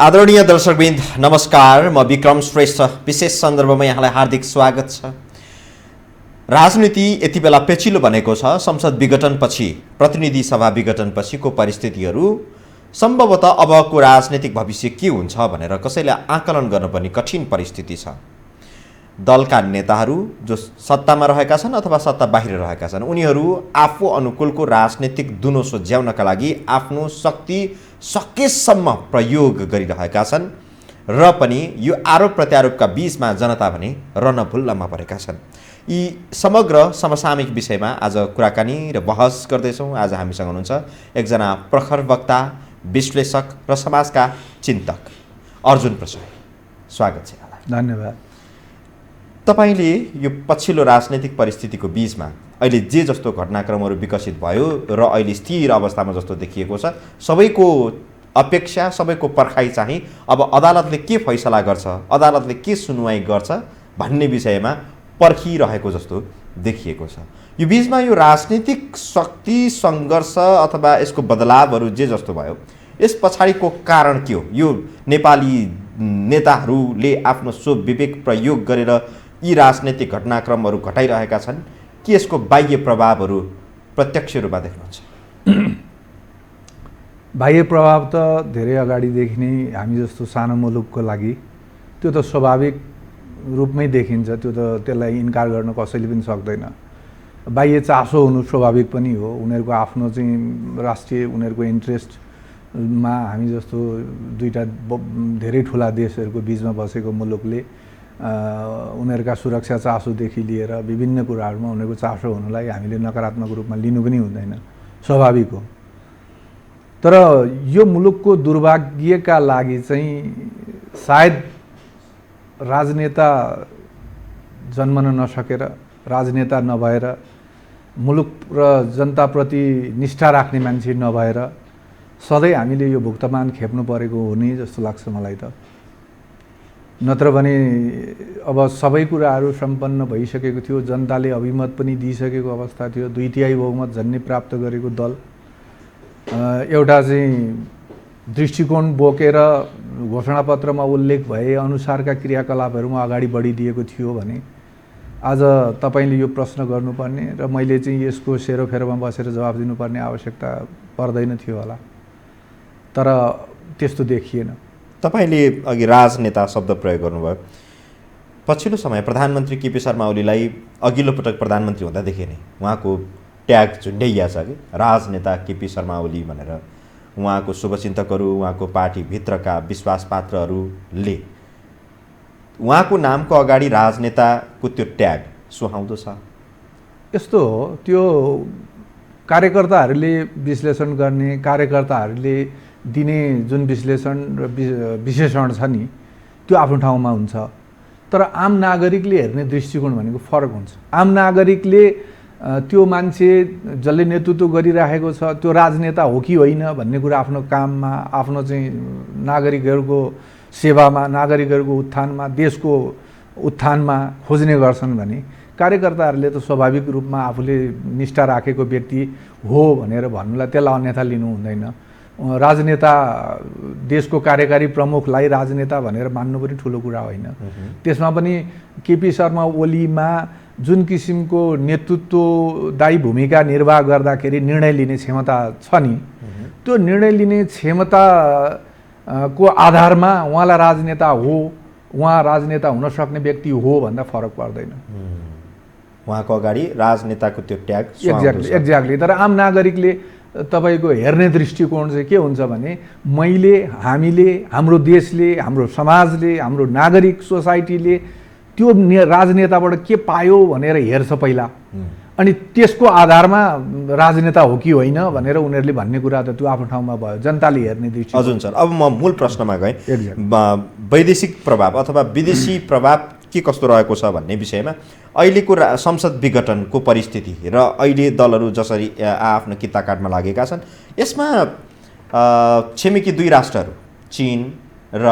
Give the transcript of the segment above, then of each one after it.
आदरणीय दर्शकवृन्द नमस्कार। म विक्रम श्रेष्ठ विशेष सन्दर्भमा यहाँलाई हार्दिक स्वागत छ। राजनीति यति बेला पेचिलो बनेको छ। संसद विघटनपछि, प्रतिनिधि सभा विघटनपछिको परिस्थितिहरू सम्भवतः अबको राजनीतिक भविष्य के हुन्छ भनेर कसैले आकलन गर्न पनि कठिन परिस्थिति छ। दलका नेताहरू जो सत्तामा रहेका छन् अथवा सत्ता बाहिर रहेका छन्, उनीहरू आफू अनुकूलको राजनीतिक दुनो सोझ्याउनका लागि आफ्नो शक्ति सकेसम्म प्रयोग गरिरहेका छन् र पनि यो आरोप प्रत्यारोपका बीचमा जनता भने रनभुल्लमा परेका छन्। यी समग्र समसामयिक विषयमा आज कुराकानी र बहस गर्दैछौँ। आज हामीसँग हुनुहुन्छ एकजना प्रखर वक्ता, विश्लेषक र समाजका चिन्तक अर्जुन प्रसाद। स्वागत छ यहाँलाई। धन्यवाद। तपाईले यो पछिल्लो राजनैतिक परिस्थितिको बीचमा अहिले जे जस्तो घटनाक्रमहरू विकसित भयो र अहिले स्थिर अवस्थामा जस्तो देखिएको छ, सबैको अपेक्षा, सबैको पर्खाइ चाहिँ अब अदालतले के फैसला गर्छ, अदालतले के सुनवाई गर्छ भन्ने विषयमा पर्खिरहेको जस्तो देखिएको छ। यो बीचमा यो राजनीतिक शक्ति सङ्घर्ष अथवा यसको बदलावहरू जे जस्तो भयो, यस पछाडिको कारण के हो? यो नेपाली नेताहरूले आफ्नो सोच विवेक प्रयोग गरेर यी राजनैतिक घटनाक्रमहरू घटाइरहेका छन् कि यसको बाह्य प्रभावहरू प्रत्यक्ष रूपमा देख्नुहुन्छ? बाह्य प्रभाव त धेरै अगाडिदेखि नै हामी जस्तो सानो मुलुकको लागि त्यो त स्वाभाविक रूपमै देखिन्छ। त्यो त त्यसलाई इन्कार गर्न कसैले पनि सक्दैन। बाह्य चासो हुनु स्वाभाविक पनि हो। उनीहरूको आफ्नो चाहिँ राष्ट्रिय उनीहरूको इन्ट्रेस्टमा हामी जस्तो दुईटा धेरै ठुला देशहरूको बिचमा बसेको मुलुकले उनीहरूका सुरक्षा चासोदेखि लिएर विभिन्न कुराहरूमा उनीहरूको चासो हुनुलाई हामीले नकारात्मक रूपमा लिनु पनि हुँदैन, स्वाभाविक हो। तर यो मुलुकको दुर्भाग्यका लागि चाहिँ सायद राजनेता जन्मन नसकेर, राजनेता नभएर, मुलुक र जनताप्रति निष्ठा राख्ने मान्छे नभएर सधैँ हामीले यो भुक्तमान खेप्नु परेको हो नि जस्तो लाग्छ मलाई त। नत्र भने अब सबै कुराहरू सम्पन्न भइसकेको थियो। जनताले अभिमत पनि दिइसकेको अवस्था थियो। 2/3 बहुमत झन्नै प्राप्त गरेको दल एउटा चाहिँ दृष्टिकोण बोकेर घोषणापत्रमा उल्लेख भए अनुसारका क्रियाकलापहरूमा अगाडि बढिदिएको थियो भने आज तपाईले यो प्रश्न गर्नुपर्ने र मैले चाहिँ यसको सेरोफेरोमा बसेर जवाफ दिनुपर्ने आवश्यकता पर्दैन थियो होला। तर त्यस्तो देखिएन। तपाईले अघि राजनेता शब्द प्रयोग गर्नुभयो। पछिल्लो समय प्रधानमन्त्री केपी शर्मा ओलीलाई अघिल्लो पटक प्रधानमन्त्री हुँदादेखि नै उहाँको ट्याग झुन्ड्याइया छ कि राजनेता केपी शर्मा ओली भनेर। उहाँको शुभचिन्तकहरू, उहाँको पार्टीभित्रका विश्वासपात्रहरूले उहाँको नामको अगाडि राजनेताको त्यो ट्याग सुहाउँदो छ। यस्तो हो, त्यो कार्यकर्ताहरूले विश्लेषण गर्ने, कार्यकर्ताहरूले दिने जुन विश्लेषण र विशेषण छ नि, त्यो आफ्नो ठाउँमा हुन्छ। तर आम नागरिकले हेर्ने दृष्टिकोण भनेको फरक हुन्छ। आम नागरिकले त्यो मान्छे जसले नेतृत्व गरिरहेको छ त्यो राजनेता हो कि होइन भन्ने कुरा आफ्नो काममा, आफ्नो चाहिँ नागरिकहरूको सेवामा, नागरिकहरूको उत्थानमा, देशको उत्थानमा खोज्ने गर्छन् भने कार्यकर्ताहरूले त स्वाभाविक रूपमा आफूले निष्ठा राखेको व्यक्ति हो भनेर भन्नुलाई त्यसलाई अन्यथा लिनु हुँदैन। राजनेता, देशको कार्यकारी प्रमुखलाई राजनेता भनेर मान्नु पनि ठुलो कुरा होइन। त्यसमा पनि केपी शर्मा ओलीमा जुन किसिमको नेतृत्वदायी भूमिका निर्वाह गर्दाखेरि निर्णय लिने क्षमता छ नि, त्यो निर्णय लिने क्षमता को आधारमा उहाँलाई राजनेता हो, उहाँ राजनेता हुन सक्ने व्यक्ति हो भन्दा फरक पर्दैन। उहाँको अगाडि राजनेताको त्यो ट्याग एक्ज्याक्टली। तर आम नागरिकले तपाईको हेर्ने दृष्टिकोण चाहिँ के हुन्छ भने मैले, हामीले, हाम्रो देशले, हाम्रो समाजले, हाम्रो नागरिक सोसाइटीले त्यो राजनेताबाट के पायो भनेर हेर्छ पहिला, अनि त्यसको आधारमा राजनेता हो कि होइन भनेर उनीहरूले भन्ने कुरा त त्यो आफ्नो ठाउँमा भयो। जनताले हेर्ने दृष्टिकोण। हजुर सर, अब म मूल प्रश्नमा गएँ। वैदेशिक प्रभाव अथवा विदेशी प्रभाव के कस्तो रहेको छ भन्ने विषयमा अहिलेको संसद विघटनको परिस्थिति र अहिले दलहरू जसरी आफ्नो किता काटमा लागेका छन्, यसमा छिमेकी दुई राष्ट्रहरू चीन र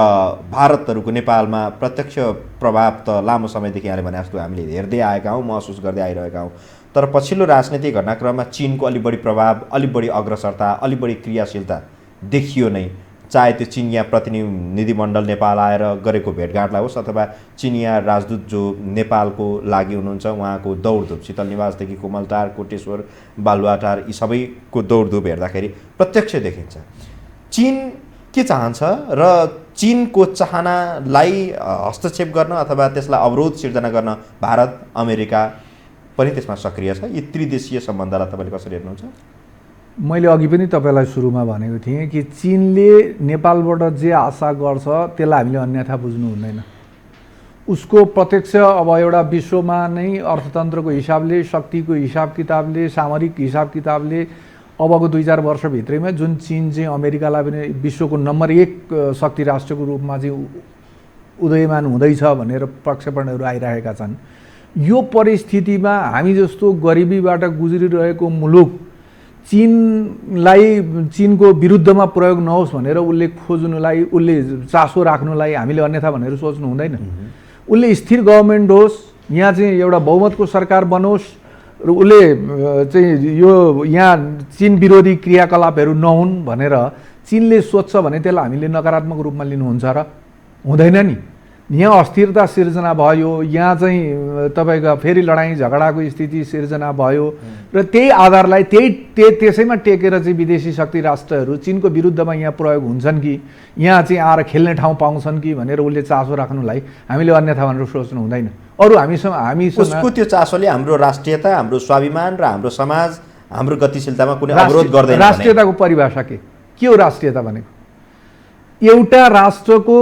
भारतहरूको नेपालमा प्रत्यक्ष प्रभाव त लामो समयदेखि यहाँले भने जस्तो हामीले हेर्दै आएका हौँ, महसुस गर्दै आइरहेका हौँ। तर पछिल्लो राजनीतिक घटनाक्रममा चीनको अलि बढी प्रभाव, अलि बढी अग्रसरता, अलि बढी क्रियाशीलता देखियो नै। चाहे त्यो चिनिया प्रतिनिधिमण्डल नेपाल आएर गरेको भेटघाटलाई होस् अथवा चिनिया राजदूत जो नेपालको लागि हुनुहुन्छ उहाँको दौडधुप शीतल निवासदेखि कोमलटार कोटेश्वर बालुवाटार यी सबैको दौडधुप हेर्दाखेरि प्रत्यक्ष देखिन्छ। चीन के चाहन्छ र चीनको चाहनालाई हस्तक्षेप गर्न अथवा त्यसलाई अवरोध सिर्जना गर्न भारत अमेरिका पनि त्यसमा सक्रिय छ। यी त्रिदेशीय सम्बन्धलाई तपाईँले कसरी हेर्नुहुन्छ? मैले अघि पनि तपाईँलाई सुरुमा भनेको थिएँ कि चीनले नेपालबाट जे आशा गर्छ त्यसलाई हामीले अन्यथा बुझ्नु हुँदैन। उसको प्रत्यक्ष अब एउटा विश्वमा नै अर्थतन्त्रको हिसाबले, शक्तिको हिसाब किताबले, सामरिक हिसाब किताबले अबको 2-4 वर्षभित्रैमा जुन चीन चाहिँ अमेरिकालाई पनि विश्वको नम्बर 1 शक्ति राष्ट्रको रूपमा चाहिँ उदयमान हुँदैछ भनेर प्रक्षेपणहरू आइरहेका छन्। यो परिस्थितिमा हामी जस्तो गरिबीबाट गुज्रिरहेको मुलुक चीनको विरुद्धमा प्रयोग नहोस् भनेर उसले खोज्नुलाई, उसले चासो राख्नुलाई हामीले अन्यथा भनेर सोच्नु हुँदैन। उसले स्थिर गभर्मेन्ट होस्, यहाँ चाहिँ एउटा बहुमतको सरकार बनोस् र उसले चाहिँ यो यहाँ चीन विरोधी क्रियाकलापहरू नहुन् भनेर चीनले सोध्छ भने त्यसलाई हामीले नकारात्मक रूपमा लिनुहुन्छ र हुँदैन नि। यहाँ अस्थिरता सिर्जना भयो, यहाँ चाहिँ तपाईँको फेरि लडाइँ झगडाको स्थिति सिर्जना भयो र त्यही आधारलाई त्यसैमा टेकेर चाहिँ विदेशी शक्ति राष्ट्रहरू चीनको विरुद्धमा यहाँ प्रयोग हुन्छन् कि यहाँ चाहिँ आएर खेल्ने ठाउँ पाउँछन् कि भनेर उसले चासो राख्नुलाई हामीले अन्यथा भनेर सोच्नु हुँदैन। अरू हामीसँग उसको त्यो चासोले हाम्रो राष्ट्रियता, हाम्रो स्वाभिमान र हाम्रो समाज, हाम्रो गतिशीलतामा कुनै अवरोध गर्दैन। राष्ट्रियताको परिभाषा के हो? राष्ट्रियता भनेको एउटा राष्ट्रको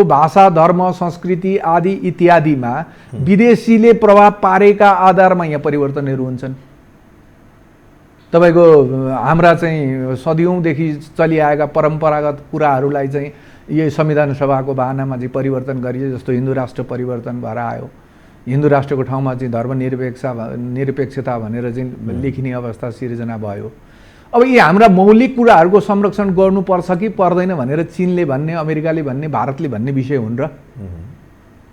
भाषा, धर्म, संस्कृति आदि इत्यादिमा विदेशीले प्रभाव पारेका आधारमा यहाँ परिवर्तनहरू हुन्छन्। तपाईँको हाम्रा चाहिँ सदियौँदेखि चलिआएका परम्परागत कुराहरूलाई चाहिँ यो संविधान सभाको बहानामा चाहिँ परिवर्तन गरियो। जस्तो हिन्दू राष्ट्र परिवर्तन भएर आयो, हिन्दू राष्ट्रको ठाउँमा चाहिँ धर्मनिरपेक्षता भनेर चाहिँ लेखिने अवस्था सिर्जना भयो। अब यी हाम्रा मौलिक कुराहरूको संरक्षण गर्नुपर्छ कि पर्दैन भनेर चीनले भन्ने, अमेरिकाले भन्ने, भारतले भन्ने विषय हुन् र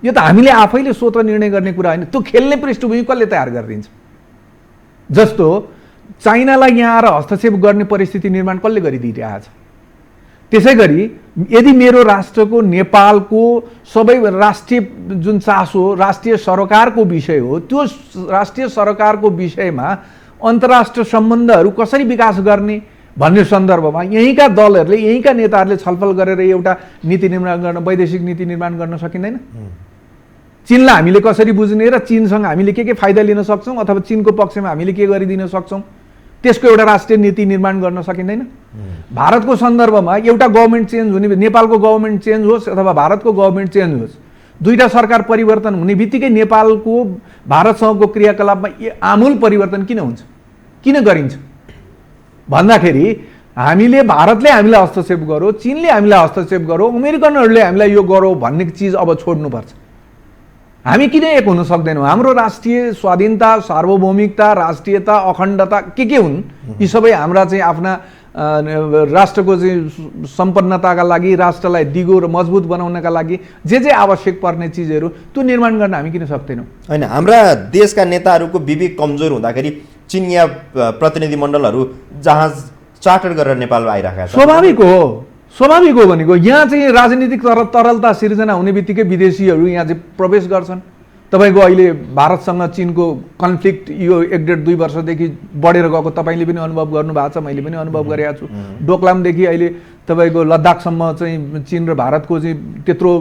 यो त हामीले आफैले स्वतः निर्णय गर्ने कुरा होइन। त्यो खेल्ने पृष्ठभूमि कसले तयार गरिदिन्छ? जस्तो चाइनालाई यहाँ आएर हस्तक्षेप गर्ने परिस्थिति निर्माण कसले गरिदिइरहेको छ? त्यसै गरी यदि मेरो राष्ट्रको नेपालको सबै राष्ट्रिय जुन चासो राष्ट्रिय सरकारको विषय हो, त्यो राष्ट्रिय सरकारको विषयमा अन्तर्राष्ट्रिय सम्बन्धहरू कसरी विकास गर्ने भन्ने सन्दर्भमा यहीँका दलहरूले, यहीँका नेताहरूले छलफल गरेर एउटा नीति निर्माण गर्न, वैदेशिक नीति निर्माण गर्न सकिँदैन? चीनलाई हामीले कसरी बुझ्ने र चीनसँग हामीले के फाइदा लिन सक्छौँ अथवा चीनको पक्षमा हामीले के गरिदिन सक्छौँ त्यसको एउटा राष्ट्रिय नीति निर्माण गर्न सकिँदैन? भारतको सन्दर्भमा एउटा गभर्मेन्ट चेन्ज हुने, नेपालको गभर्मेन्ट चेन्ज होस् अथवा भारतको गभर्मेन्ट चेन्ज होस्, दुईटा सरकार परिवर्तन हुने बित्तिकै नेपालको भारतसँगको क्रियाकलापमा आमूल परिवर्तन किन हुन्छ, किन गरिन्छ भन्दाखेरि भारतले हामीलाई हस्तक्षेप गरौँ, चीनले हामीलाई हस्तक्षेप गरौँ, अमेरिकनहरूले हामीलाई यो गरौँ भन्ने चिज अब छोड्नुपर्छ। हामी किन एक हुन सक्दैनौँ? हाम्रो राष्ट्रिय स्वाधीनता, सार्वभौमिकता, राष्ट्रियता, अखण्डता के हुन्? यी सबै हाम्रा चाहिँ आफ्ना राष्ट्रको चाहिँ सम्पन्नताका लागि, राष्ट्रलाई दिगो र मजबुत बनाउनका लागि जे आवश्यक पर्ने चिजहरू त्यो निर्माण गर्न हामी किन सक्दैनौँ? होइन, हाम्रा देशका नेताहरूको विवेक कमजोर हुँदाखेरि चिनिया प्रतिनिधिमण्डलहरू जहाज चार्टर गरेर नेपालमा आइरहेका छन्। स्वाभाविक हो भनेको यहाँ चाहिँ राजनीतिक तरलता सिर्जना हुने बित्तिकै विदेशीहरू यहाँ चाहिँ प्रवेश गर्छन्। तपाईँको अहिले भारतसँग चीनको कन्फ्लिक्ट यो 1.5-2 वर्षदेखि बढेर गएको तपाईँले पनि अनुभव गर्नुभएको छ, मैले पनि अनुभव गरेको छु। डोकलामदेखि अहिले तपाईँको लद्दाखसम्म चाहिँ चीन र भारतको चाहिँ त्यत्रो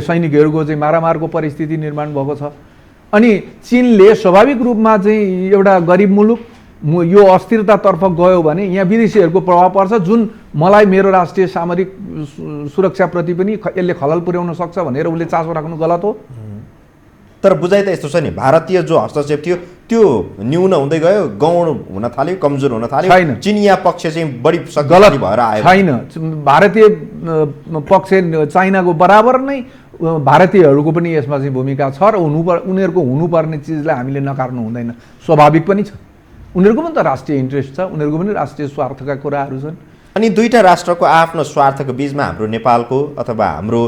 सैनिकहरूको चाहिँ मारामारको परिस्थिति निर्माण भएको छ। अनि चीनले स्वाभाविक रूपमा चाहिँ एउटा गरिब मुलुक यो अस्थिरतातर्फ गयो भने यहाँ विदेशीहरूको प्रभाव पर्छ, जुन मलाई मेरो राष्ट्रिय सामरिक सुरक्षाप्रति पनि यसले खलल पुर्याउन सक्छ भनेर उसले चासो राख्नु गलत हो। तर बुझाइ त यस्तो छ नि, भारतीय जो हस्तक्षेप थियो त्यो न्यून हुँदै गयो, गौण हुन थाल्यो, कमजोर हुन थाल्यो। चिनिया पक्ष चाहिँ बढी शक्तिशाली भएर आयो। छैन, भारतीय पक्ष चाइनाको बराबर नै भारतीयहरूको पनि यसमा चाहिँ भूमिका छ र उनीहरूको हुनुपर्ने चिजलाई हामीले नकार्नु हुँदैन। स्वाभाविक पनि छ, उनीहरूको पनि त राष्ट्रिय इन्ट्रेस्ट छ, उनीहरूको पनि राष्ट्रिय स्वार्थका कुराहरू छन्। अनि दुईटा राष्ट्रको आफ्नो स्वार्थको बीचमा हाम्रो नेपालको अथवा हाम्रो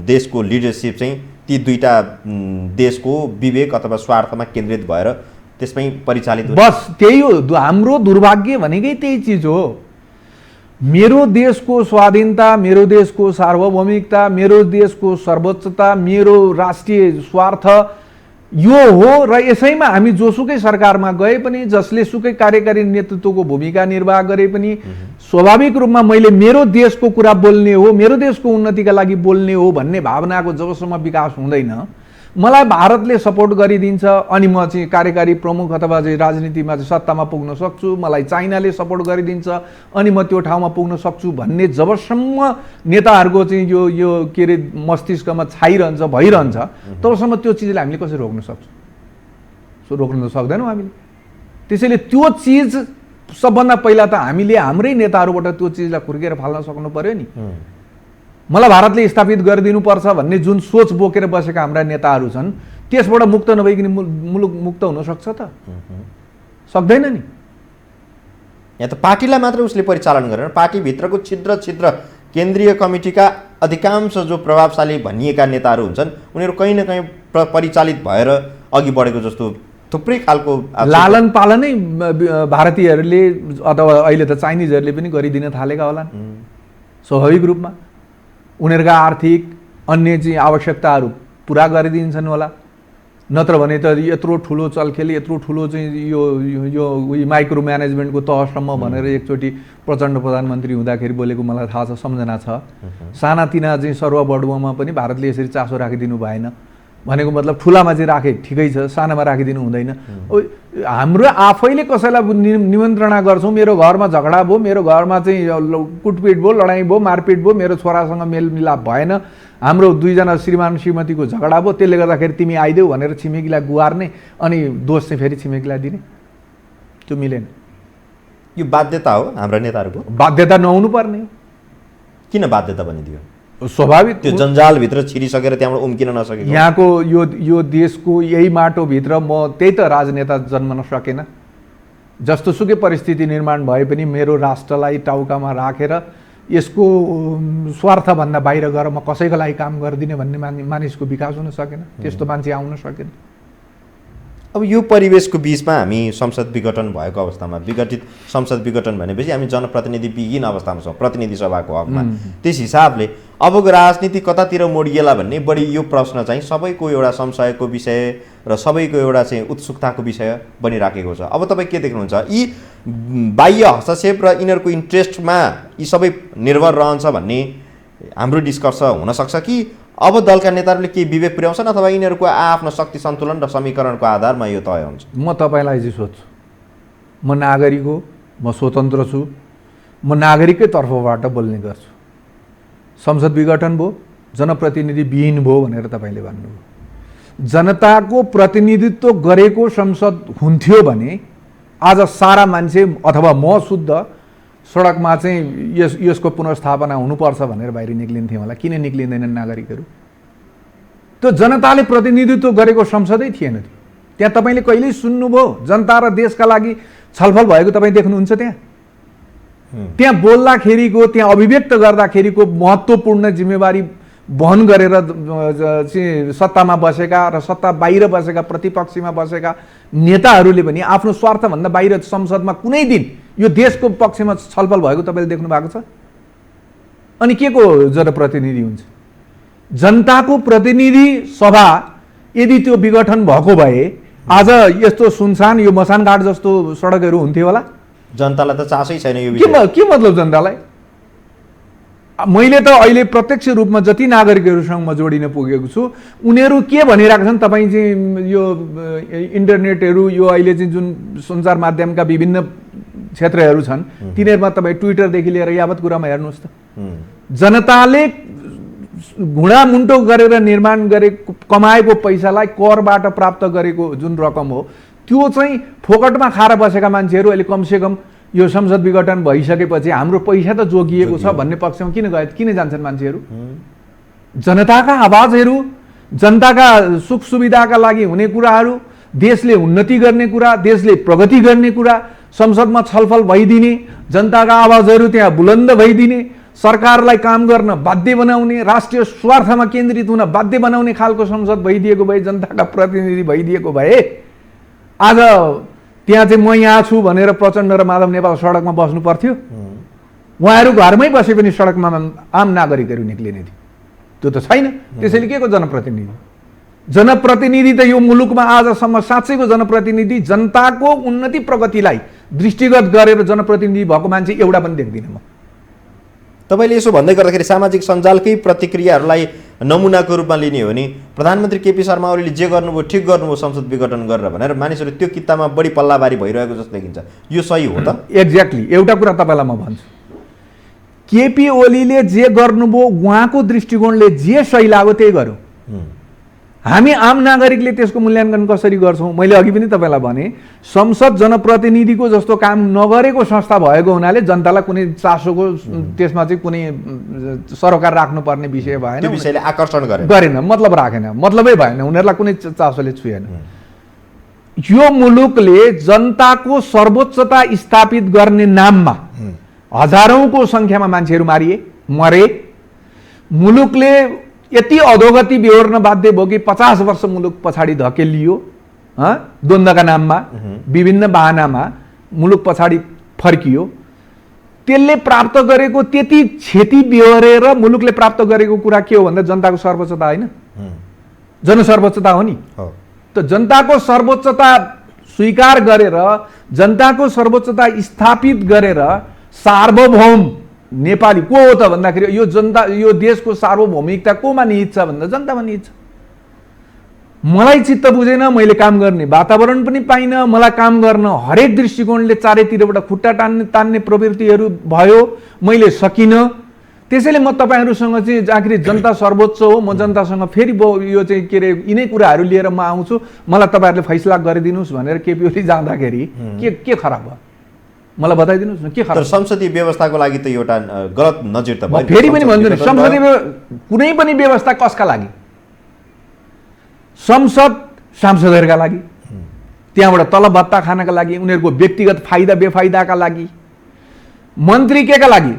देशको लिडरसिप चाहिँ ती दुईटा देशको विवेक अथवा स्वार्थमा केन्द्रित भएर त्यसमै परिचालित हो। बस त्यही हो हाम्रो दुर्भाग्य भनेकै त्यही चिज हो। मेरो देशको स्वाधीनता, मेरो देशको सार्वभौमिकता, मेरो देशको सर्वोच्चता, मेरो राष्ट्रिय स्वार्थ यो हो र यसैमा हामी जोसुकै सरकारमा गए पनि, जसले सुकै कार्यकारी नेतृत्वको भूमिका निर्वाह गरे पनि स्वाभाविक रूपमा मैले मेरो देशको कुरा बोल्ने हो, मेरो देशको उन्नतिका लागि बोल्ने हो भन्ने भावनाको जबसम्म विकास हुँदैन, मलाई भारतले सपोर्ट गरिदिन्छ अनि म चाहिँ कार्यकारी प्रमुख अथवा चाहिँ राजनीतिमा चाहिँ सत्तामा पुग्न सक्छु, मलाई चाइनाले सपोर्ट गरिदिन्छ अनि म त्यो ठाउँमा पुग्न सक्छु भन्ने जबसम्म नेताहरूको चाहिँ यो के अरे मस्तिष्कमा छाइरहन्छ, भइरहन्छ, तबसम्म त्यो चिजलाई हामीले कसरी रोक्न सक्छौँ? सो रोक्न त सक्दैनौँ हामीले। त्यसैले त्यो चिज सबभन्दा पहिला त हामीले हाम्रै नेताहरूबाट त्यो चिजलाई खुर्केर फाल्न सक्नु पर्यो नि। मलाई भारतले स्थापित गरिदिनुपर्छ भन्ने जुन सोच बोकेर बसेका हाम्रा नेताहरू छन्, त्यसबाट मुक्त नभइकन मुलुक मुक्त हुन सक्छ त? सक्दैन नि। यहाँ त पार्टीलाई मात्र उसले परिचालन गरेर पार्टीभित्रको छिद्र छिद्र केन्द्रीय कमिटीका अधिकांश जो प्रभावशाली भनिएका नेताहरू हुन्छन् उनीहरू कहीँ न कहीँ परिचालित भएर अघि बढेको जस्तो थुप्रै खालको लालन पालनै भारतीयहरूले अथवा अहिले त चाइनिजहरूले पनि गरिदिन थालेका होलान् स्वाभाविक रूपमा। उनीहरूका आर्थिक अन्य चाहिँ आवश्यकताहरू पुरा गरिदिन्छन् होला, नत्र भने त यत्रो ठुलो चलखेल, यत्रो ठुलो चाहिँ यो माइक्रो म्यानेजमेन्टको तहसम्म भनेर एकचोटि प्रचण्ड प्रधानमन्त्री हुँदाखेरि बोलेको मलाई थाहा छ, सम्झना छ। सानातिना चाहिँ सर्वबडुवामा पनि भारतले यसरी चासो राखिदिनु भएन भनेको मतलब ठुलामा चाहिँ राखे ठिकै छ, सानामा राखिदिनु हुँदैन। हाम्रो आफैले कसैलाई निमन्त्रणा गर्छौँ, मेरो घरमा झगडा भयो, मेरो घरमा चाहिँ कुटपिट भयो, लडाइँ भयो, मारपिट भयो, मेरो छोरासँग मेलमिलाप भएन, हाम्रो दुईजना श्रीमान श्रीमतीको झगडा भयो, त्यसले गर्दाखेरि तिमी आइदेऊ भनेर छिमेकीलाई गुहार्ने अनि दोष चाहिँ फेरि छिमेकीलाई दिने, त्यो मिलेन। यो बाध्यता हो हाम्रा नेताहरूको? बाध्यता नहुनु पर्ने हो। किन बाध्यता बनिदियो? स्वाभाविक त्यो जन्जालभित्र छिरिसकेर त्यहाँबाट उम्किन नसकेको यहाँको यो देशको यही माटोभित्र म त्यही त राजनेता जन्मन सकेन। जस्तो सुकै परिस्थिति निर्माण भए पनि मेरो राष्ट्रलाई टाउकामा राखेर यसको स्वार्थभन्दा बाहिर गएर म कसैको लागि काम गरिदिने भन्ने मानिसको विकास हुन सकेन, त्यस्तो मान्छे आउन सकेन। अब यो परिवेशको बिचमा हामी संसद विघटन भएको अवस्थामा, विघटित संसद विघटन भनेपछि हामी जनप्रतिनिधि विहीन अवस्थामा छौँ प्रतिनिधि सभाको हकमा। त्यस हिसाबले अबको राजनीति कतातिर मोडिएला भन्ने बढी यो प्रश्न चाहिँ सबैको एउटा संशयको विषय र सबैको एउटा चाहिँ उत्सुकताको विषय बनिराखेको छ। अब तपाईँ के देख्नुहुन्छ? यी बाह्य हस्तक्षेप र यिनीहरूको इन्ट्रेस्टमा यी सबै निर्भर रहन्छ भन्ने हाम्रो डिस्कर्स हुनसक्छ कि अब दलका नेताहरूले के विवेक पुर्याउँछन् अथवा यिनीहरूको आफ्नो शक्ति सन्तुलन र समीकरणको आधारमा यो तय हुन्छ? म तपाईँलाई चाहिँ सोध्छु, म नागरिक हो, म स्वतन्त्र छु, म नागरिककै तर्फबाट बोल्ने गर्छु। संसद विघटन भयो, जनप्रतिनिधि विहीन भयो भनेर तपाईँले भन्नुभयो। जनताको प्रतिनिधित्व गरेको संसद हुन्थ्यो भने आज सारा मान्छे अथवा म शुद्ध सडकमा चाहिँ यसको पुनर्स्थापना हुनुपर्छ भनेर बाहिर निक्लिन्थ्यो होला। किन निक्लिँदैनन् नागरिकहरू? त्यो जनताले प्रतिनिधित्व गरेको संसदै थिएन। त्यहाँ तपाईँले कहिल्यै सुन्नुभयो जनता र देशका लागि छलफल भएको तपाईँ देख्नुहुन्छ? त्यहाँ बोल्दाखेरिको, त्यहाँ अभिव्यक्त गर्दाखेरिको महत्त्वपूर्ण जिम्मेवारी वहन गरेर चाहिँ सत्तामा बसेका र सत्ता बाहिर बसेका प्रतिपक्षमा बसेका नेताहरूले पनि आफ्नो स्वार्थभन्दा बाहिर संसदमा कुनै दिन यो देशको पक्षमा छलफल भएको तपाईँले देख्नु भएको छ? अनि के को जनप्रतिनिधि हुन्छ? जनताको प्रतिनिधि सभा यदि त्यो विघटन भएको भए आज यस्तो सुनसान यो मसानघाट जस्तो सडकहरू हुन्थ्यो होला? जनतालाई त चासै छैन यो विषय। के मतलब जनतालाई? मैले त अहिले प्रत्यक्ष रूपमा जति नागरिकहरूसँग म जोडिन पुगेको छु उनीहरू के भनिरहेका छन्, तपाईँ चाहिँ यो इन्टरनेटहरू यो अहिले चाहिँ जुन सञ्चार माध्यमका विभिन्न क्षेत्रहरू छन् तिनीहरूमा तपाईँ ट्विटरदेखि लिएर यावत कुरामा हेर्नुहोस् त, जनताले घुँडामुन्टो गरेर निर्माण गरेको कमाएको पैसालाई करबाट प्राप्त गरेको जुन रकम हो त्यो चाहिँ फोकटमा खाएर बसेका मान्छेहरू अहिले कमसेकम यो संसद विघटन भइसकेपछि हाम्रो पैसा त जोगिएको छ भन्ने पक्षमा किन जान्छन् मान्छेहरू? जनताका आवाजहरू, जनताका सुख सुविधाका लागि हुने कुराहरू, देशले उन्नति गर्ने कुरा, देशले प्रगति गर्ने कुरा संसदमा छलफल भइदिने, जनताका आवाजहरू त्यहाँ बुलन्द भइदिने, सरकारलाई काम गर्न बाध्य बनाउने, राष्ट्रिय स्वार्थमा केन्द्रित हुन बाध्य बनाउने खालको संसद भइदिएको भए, जनताका प्रतिनिधि भइदिएको भए आज त्यहाँ चाहिँ म यहाँ छु भनेर प्रचण्ड र माधव नेपाल सडकमा बस्नु पर्थ्यो? उहाँहरू घरमै बसे पनि सडकमा आम नागरिकहरू निक्लिने थियो, त्यो त छैन। त्यसैले के को जनप्रतिनिधि? जनप्रतिनिधि त यो मुलुकमा आजसम्म साँच्चैको जनप्रतिनिधि, जनताको उन्नति प्रगतिलाई दृष्टिगत गरेर जनप्रतिनिधि भएको मान्छे एउटा पनि देख्दिनँ म। तपाईँले यसो भन्दै गर्दाखेरि सामाजिक सञ्जालकै प्रतिक्रियाहरूलाई नमुनाको रूपमा लिने हो भने प्रधानमन्त्री केपी शर्मा ओलीले जे गर्नुभयो ठिक गर्नुभयो संसद विघटन गरेर भनेर मानिसहरू त्यो किताबमा बढी पल्लाबारी भइरहेको जस्तो देखिन्छ। यो सही हो त? एक्ज्याक्टली। एउटा कुरा तपाईँलाई म भन्छु, केपी ओलीले जे गर्नुभयो उहाँको दृष्टिकोणले जे सही लाग्यो त्यही गर्यो। हामी आम नागरिकले त्यसको मूल्याङ्कन कसरी गर्छौँ? मैले अघि पनि तपाईँलाई भने, संसद जनप्रतिनिधिको जस्तो काम नगरेको संस्था भएको हुनाले जनतालाई कुनै चासोको त्यसमा चाहिँ कुनै सरोकार राख्नुपर्ने विषय भएन, त्यो विषयले आकर्षण गरेन, मतलब राखेन, मतलबै भएन, उनीहरूलाई कुनै चासोले छुएन। यो मुलुकले जनताको सर्वोच्चता स्थापित गर्ने नाममा हजारौंको सङ्ख्यामा मान्छेहरू मारिए, मरे। मुलुकले यति अधोगति बेहोर्न बाध्य भयो कि 50 वर्ष मुलुक पछाडि धकेलियो, द्वन्द्वका नाममा, विभिन्न बहानामा मुलुक पछाडि फर्कियो। त्यसले प्राप्त गरेको त्यति क्षति बेहोरेर मुलुकले प्राप्त गरेको कुरा के हो भन्दा जनताको सर्वोच्चता होइन, जनसर्वोच्चता हो नि। त जनताको सर्वोच्चता स्वीकार गरेर, जनताको सर्वोच्चता स्थापित गरेर सार्वभौम नेपाली को हो त भन्दाखेरि यो जनता, यो देशको सार्वभौमिकता कोमा निहित छ भन्दा जनतामा निहित छ। मलाई चित्त बुझेन, मैले काम गर्ने वातावरण पनि पाइनँ, मलाई काम गर्न हरेक दृष्टिकोणले चारैतिरबाट खुट्टा तान्ने प्रवृत्तिहरू भयो, मैले सकिनँ। त्यसैले म तपाईँहरूसँग चाहिँ आखिर जनता सर्वोच्च हो, म जनतासँग फेरि यो चाहिँ के अरे यिनै कुराहरू लिएर म आउँछु, मलाई तपाईँहरूले फैसला गरिदिनुहोस् भनेर केपी ओली जाँदाखेरि के खराब भयो? मलाई बताइदिनुहोस् न, के खराब? तर संसदीय व्यवस्थाको लागि त एउटा गलत नजिर त भयो। फेरि पनि भन्छु नि, संसदीय कुनै पनि व्यवस्था कसका लागि? संसद सांसदहरूका लागि, त्यहाँबाट तलब भत्ता खानका लागि, उनीहरूको व्यक्तिगत फाइदा बेफाइदाका लागि। मन्त्री केका लागि?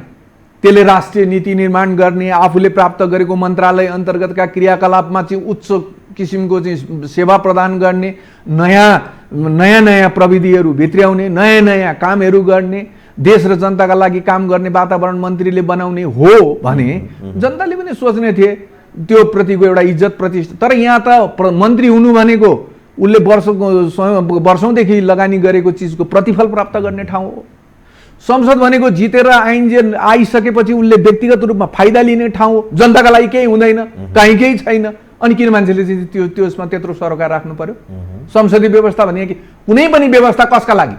त्यसले राष्ट्रिय नीति निर्माण गर्ने, आफूले प्राप्त गरेको मन्त्रालय अन्तर्गतका क्रियाकलापमा चाहिँ उच्च किसिमको चाहिँ सेवा प्रदान गर्ने, नयाँ प्रविधिहरू भित्र्याउने, नयाँ कामहरू गर्ने, देश र जनताका लागि काम गर्ने वातावरण मन्त्रीले बनाउने हो भने जनताले पनि सोच्ने थिए त्यो प्रतिको एउटा इज्जत प्रतिष्ठा। तर यहाँ त मन्त्री हुनु भनेको उसले वर्षौँदेखि लगानी गरेको चिजको प्रतिफल प्राप्त गर्ने ठाउँ हो। संसद भनेको जितेर आइसकेपछि उसले व्यक्तिगत रूपमा फाइदा लिने ठाउँ हो। जनताका लागि केही हुँदैन, कहीँ केही छैन, अनि किन मान्छेले चाहिँ त्यसमा त्यत्रो सरोकार राख्नु पर्यो? संसदीय व्यवस्था भने कि कुनै पनि व्यवस्था कसका लागि?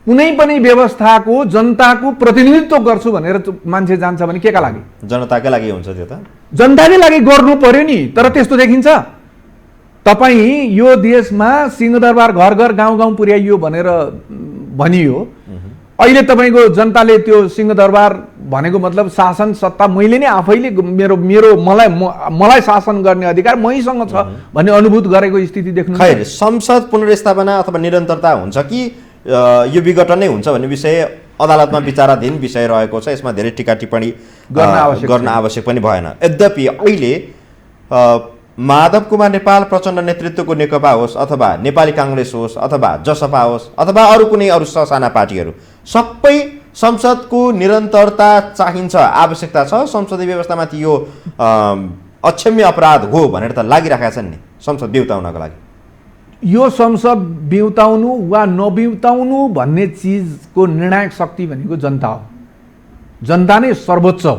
कुनै पनि व्यवस्थाको जनताको प्रतिनिधित्व गर्छु भनेर मान्छे जान्छ भने केका लागि? जनताकै लागि हुन्छ त्यो त, जनताकै लागि गर्नु पर्यो नि। तर त्यस्तो देखिन्छ? तपाईँ यो देशमा सिंहदरबार घर घर गाउँ गाउँ पुर्याइयो भनेर भनियो, अहिले तपाईँको जनताले त्यो सिंहदरबार भनेको मतलब शासन सत्ता मैले नै आफैले मलाई शासन गर्ने अधिकार मसँग छ भन्ने अनुभूत गरेको स्थिति देख्नु। खैर, संसद पुनर्स्थापना अथवा निरन्तरता हुन्छ कि यो विघटन नै हुन्छ भन्ने विषय अदालतमा विचाराधीन विषय रहेको छ। यसमा धेरै टिका टिप्पणी गर्न आवश्यक पनि भएन। यद्यपि अहिले माधव कुमार नेपाल प्रचण्ड नेतृत्वको नेकपा होस् अथवा नेपाली काङ्ग्रेस होस् अथवा जसपा होस् अथवा अरू कुनै अरू ससाना पार्टीहरू सबै संसदको निरन्तरता चाहिन्छ, आवश्यकता छ। संसदीय व्यवस्थामाथि यो अक्षम्य अपराध हो भनेर त लागिरहेका छन् नि संसद बिउताउनको लागि। यो संसद बिउताउनु वा नबिउताउनु भन्ने चिजको निर्णायक शक्ति भनेको जनता हो। जनता नै सर्वोच्च हो।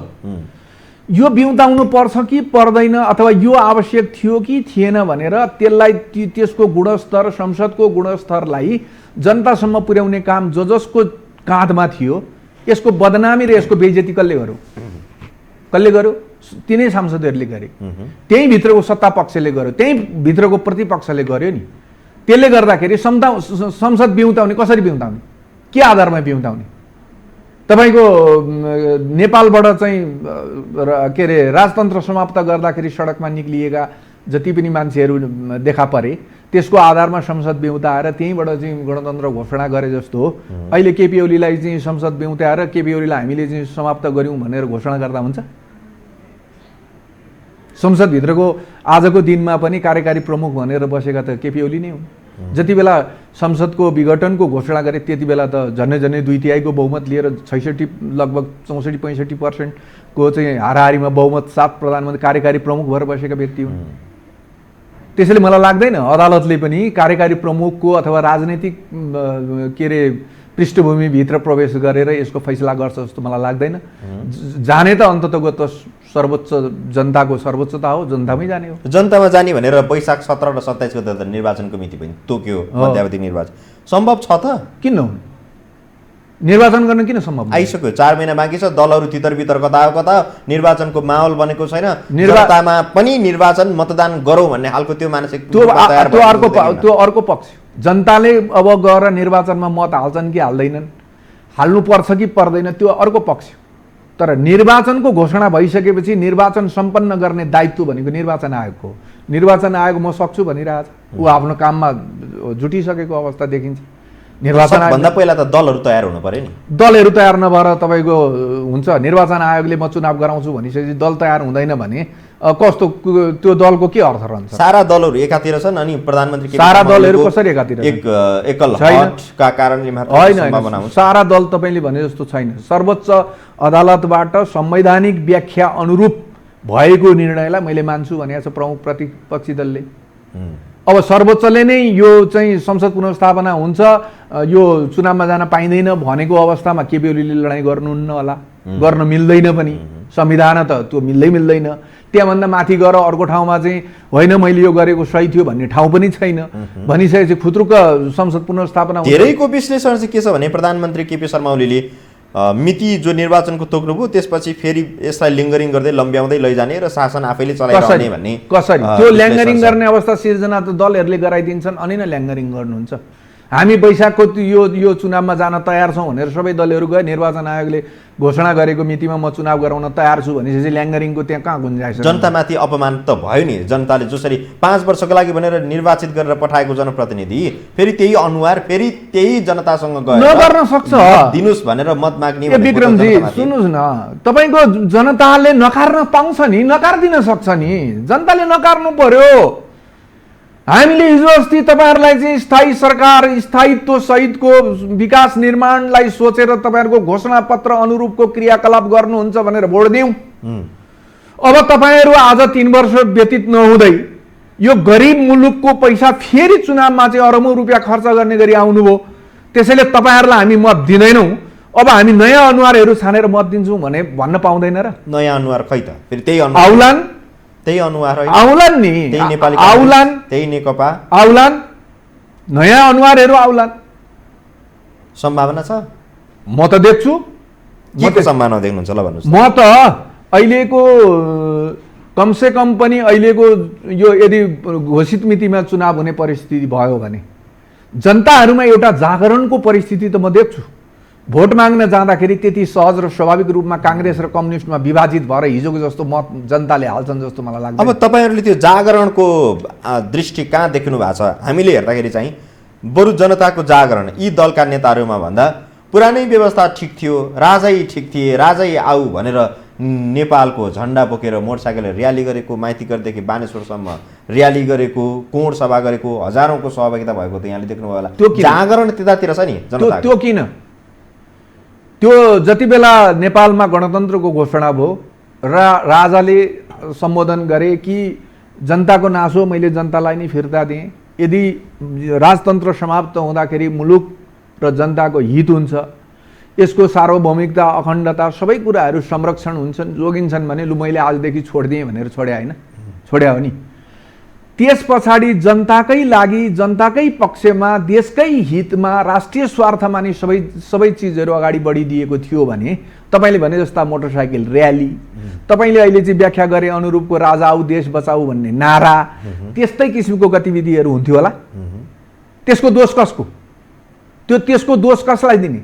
यो बिउताउनु पर्छ कि पर्दैन अथवा यो आवश्यक थियो कि थिएन भनेर त्यसलाई त्यसको गुणस्तर, संसदको गुणस्तरलाई जनतासम्म पुर्याउने काम जसको काँधमा थियो, यसको बदनामी र यसको बेइज्जती कसले गर्यो? कसले गर्यो? तिनै सांसदहरूले गरे, त्यही भित्रको सत्ता पक्षले गर्यो, त्यही भित्रको प्रतिपक्षले गर्यो नि। त्यसले गर्दाखेरि संसद बिउताउने कसरी बिउताउने? के आधारमा बिउताउने? तपाईको नेपालबाट चाहिँ के अरे राजतन्त्र समाप्त गर्दाखेरि सडकमा निक्लिएका जति पनि मान्छेहरू देखा परे त्यसको आधारमा संसद बिउताएर त्यहीँबाट चाहिँ गणतन्त्र घोषणा गरे जस्तो हो। अहिले केपी ओलीलाई चाहिँ संसद बिउताएर केपी ओलीलाई हामीले चाहिँ समाप्त गर्यौँ भनेर घोषणा गर्दा हुन्छ? संसदभित्रको आजको दिनमा पनि कार्यकारी प्रमुख भनेर बसेका त केपी ओली नै हुन्। जति बेला संसदको विघटनको घोषणा गरे त्यति बेला त झन्डै झन्डै 2/3 बहुमत लिएर 66 लगभग 64-65% को चाहिँ हाराहारीमा बहुमत साथ प्रधानमन्त्री कार्यकारी प्रमुख भएर बसेका व्यक्ति हुन्। त्यसैले मलाई लाग्दैन अदालतले पनि कार्यकारी प्रमुखको अथवा राजनैतिक के अरे पृष्ठभूमिभित्र प्रवेश गरेर यसको फैसला गर्छ जस्तो मलाई लाग्दैन। जाने त अन्ततगत सर्वोच्च जनताको सर्वोच्चता हो, जनतामै जाने हो। जनतामा जाने भनेर वैशाख 17 र 27 गते त निर्वाचनको मिति पनि तोक्यो मध्यावधि निर्वाचन सम्भव छ त? किन नहुने? निर्वाचन गर्न किन सम्भव? आइसक्यो, 4 महिना बाँकी छ, दलहरू तितर बितर कता निर्वाचनको माहौल बनेको छैन, जनतामा पनि निर्वाचन मतदान गरौँ भन्ने खालको त्यो मानसिक त्यो अर्को पक्ष। जनताले अब गएर निर्वाचनमा मत हाल्छन् कि हाल्दैनन्, हाल्नु पर्छ कि पर्दैन, त्यो अर्को पक्ष। तर निर्वाचनको घोषणा भइसकेपछि निर्वाचन सम्पन्न गर्ने दायित्व भनेको निर्वाचन आयोगको हो। निर्वाचन आयोग म सक्छु भनिरहेछ, ऊ आफ्नो काममा जुटिसकेको अवस्था देखिन्छ। निर्वाचन भन्दा पहिला त दलहरू तयार हुनु पर्यो नि। दलहरू तयार नभएर तपाईँको हुन्छ निर्वाचन आयोगले म चुनाव गराउँछु भनिसकेपछि दल तयार हुँदैन भने कस्तो त्यो दलको के अर्थ रहन्छ? सारा दलहरू एकातिर छन् अनि प्रधानमन्त्री सारा दलहरू कसरी एकातिर एकल हटका कारणले मात्र सम्भावना हुन्छ? सारा दल तपाईँले भने जस्तो छैन। सर्वोच्च अदालतबाट संवैधानिक व्याख्या अनुरूप भएको निर्णयलाई मैले मान्छु भनेको छ प्रमुख प्रतिपक्षी दलले। अब सर्वोच्चले नै यो चाहिँ संसद पुनर्स्थापना हुन्छ, यो चुनावमा जान पाइँदैन भनेको अवस्थामा केपी ओलीले लडाइँ गर्नुहुन्न होला, गर्न मिल्दैन पनि। संविधान त त्यो मिल्दैन। त्यहाँभन्दा माथि गएर अर्को ठाउँमा चाहिँ होइन मैले यो गरेको सही थियो भन्ने ठाउँ पनि छैन भनिसकेपछि खुत्रुक संसद पुनर्स्थापना। धेरैको विश्लेषण चाहिँ के छ भने प्रधानमन्त्री केपी शर्मा ओलीले मिति जो निर्वाचनको तोक्नुभयो त्यसपछि फेरि यसलाई लिङ्गरिङ गर्दै लम्ब्याउँदै लैजाने र शासन आफैले चलाइरहने भन्ने। कसरी त्यो ल्याङ्गरिङ गर्ने अवस्था सिर्जना त दलहरूले गराइदिन्छन् अनि नै ल्याङ्गरिङ गर्नुहुन्छ। हामी वैशाखको यो चुनावमा जान तयार छौँ भनेर सबै दलहरू गए, निर्वाचन आयोगले घोषणा गरेको मितिमा म चुनाव गराउन तयार छु भनेपछि ल्याङ्गरिङको त्यहाँ कहाँ गुन्जाइस? जनतामाथि अपमान त भयो नि। जनताले जसरी 5 वर्षको लागि भनेर निर्वाचित गरेर पठाएको जनप्रतिनिधि फेरि त्यही अनुहार फेरि त्यही जनतासँग गएर नगर्न सक्छ दिनुस् भनेर मत माग्ने। विक्रमजी सुन्नुहोस् न, तपाईँको जनताले नकार्न पाउँछ नि, नकार्दिन सक्छ नि, जनताले नकार्नु पर्यो। हामीले हिजो अस्ति तपाईँहरूलाई चाहिँ स्थायी सरकार स्थायित्व सहितको विकास निर्माणलाई सोचेर तपाईँहरूको घोषणा पत्र अनुरूपको क्रियाकलाप गर्नुहुन्छ भनेर भोट दियौँ। अब तपाईँहरू आज 3 वर्ष व्यतीत नहुँदै यो गरिब मुलुकको पैसा फेरि चुनावमा चाहिँ अरबौं रुपियाँ खर्च गर्ने गरी आउनुभयो। त्यसैले तपाईँहरूलाई हामी मत दिँदैनौँ, अब हामी नयाँ अनुहारहरू छानेर मत दिन्छौँ भने भन्न पाउँदैन र? नयाँ अनुहार खै त? फेरि त्यही आउलान्, त्यही अनुहार आउलान् नि, त्यही नेपाली आउलान्, त्यही नेकपा आउलान्, नयाँ अनुहारहरू आउलान्। सम्भावना छ? म त देख्छु। के सम्भावना देख्नुहुन्छ ल भन्नुहोस्? म त अहिलेको कमसे कम पनि अहिलेको यो यदि घोषित मितिमा चुनाव हुने परिस्थिति भयो भने जनताहरूमा एउटा जागरणको परिस्थिति त म देख्छु। भोट माग्न जाँदाखेरि त्यति सहज र स्वाभाविक रूपमा काङ्ग्रेस र कम्युनिस्टमा विभाजित भएर हिजोको जस्तो मत जनताले हाल्छन् जस्तो मलाई लाग्छ। अब तपाईँहरूले त्यो जागरणको दृष्टि कहाँ देख्नु भएको छ? हामीले हेर्दाखेरि चाहिँ बरु जनताको जागरण यी दलका नेताहरूमा भन्दा पुरानै व्यवस्था ठिक थियो, राजै ठिक थिए, राजै आऊ भनेर नेपालको झन्डा बोकेर मोटरसाइकल र्याली गरेको, माइतीघरदेखि बानेश्वरसम्म र्याली गरेको, कोण सभा गरेको, हजारौँको सहभागिता भएको त यहाँले देख्नुभयो होला। त्यो जागरण त्यतातिर छ नि जनता। त्यो किन? त्यो जति बेला नेपालमा गणतन्त्रको घोषणा भयो र राजाले सम्बोधन गरे कि जनताको नासो मैले जनतालाई नै फिर्ता दिएँ, यदि राजतन्त्र समाप्त हुँदाखेरि मुलुक र जनताको हित हुन्छ, यसको सार्वभौमिकता अखण्डता सबै कुराहरू संरक्षण हुन्छन् जोगिन्छन् भने लु मैले आजदेखि छोडिदिएँ भनेर छोड्या होइन, छोड्या हो नि। त्यस पछाडि जनताकै लागि जनताकै पक्षमा देशकै हितमा राष्ट्रिय स्वार्थमा नि सबै चिजहरू अगाडि बढिदिएको थियो भने तपाईँले भने जस्ता मोटरसाइकल र्याली, तपाईँले अहिले चाहिँ व्याख्या गरे अनुरूपको राजा आऊ देश बचाऊ भन्ने नारा, त्यस्तै किसिमको गतिविधिहरू हुन्थ्यो होला। त्यसको दोष कसको? त्यसको दोष कसलाई दिने?